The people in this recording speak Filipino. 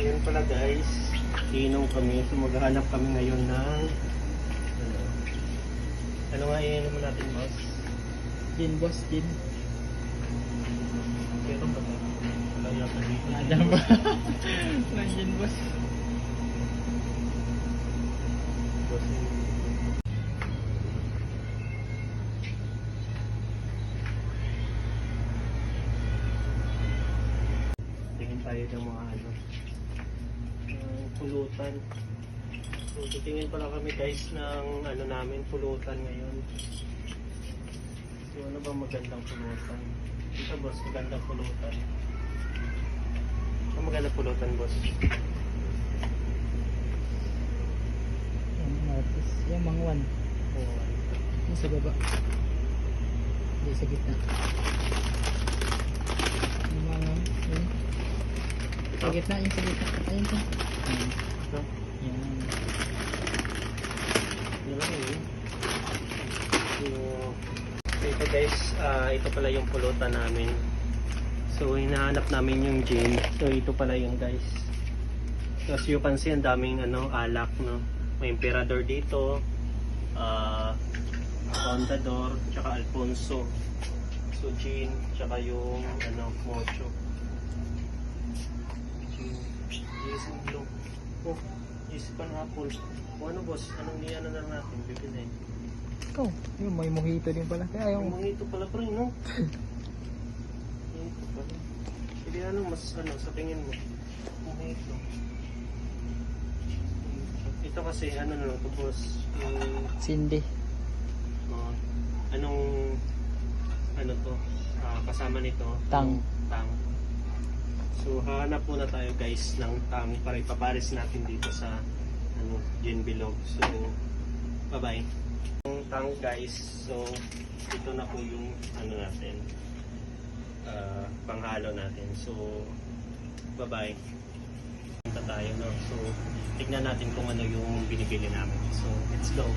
Ayun pala guys, inom kami. So maghahanap kami ngayon ng ano nga iinom natin, boss? Gin, boss, gin. Pero ba ito? Wala yata dito. Nandiyan ba? Nandiyan, boss. Boss, tingin tayo ng mga pulutan. So titingin pala kami guys ng namin pulutan ngayon. So ano ba magandang pulutan? Dito boss, magandang pulutan. Ano magandang pulutan, boss? Yung martis. Yung mangwan. Oh, Yung sa baba. Hindi, sa gitna. Yung mangwan. Yun. Sa gitna, yung sa gitna. Ayun po. Ayun. ito. Yan. Yun lang yun. So ito guys, ito pala yung pulutan namin. So hinahanap namin yung gin. So ito pala yung guys. So as you can see, ang daming alak, no. May Emperador dito, Contador, tsaka Alfonso. So gin, tsaka yung mocho. Gin, Jason Blue. Oh, Jason Pineapple. O ano boss, anong niyan na natin bibili? Oh, yung may mojito din pala. Kaya Yung yung... mga ito pala pre, no? Ito pala. Hindi mas sa tingin mo. Mga ito. Ito kasi ito boss. Cindy. Anong to? Kasama nito? Tang. Tang. So hahanap muna tayo guys ng tang para ipapares natin dito sa gin bilog. So bye bye. Yung tang guys, so ito na po yung natin, panghalo natin. So bye bye. Punta tayo, no? So tignan natin kung ano yung binibili namin. So let's go.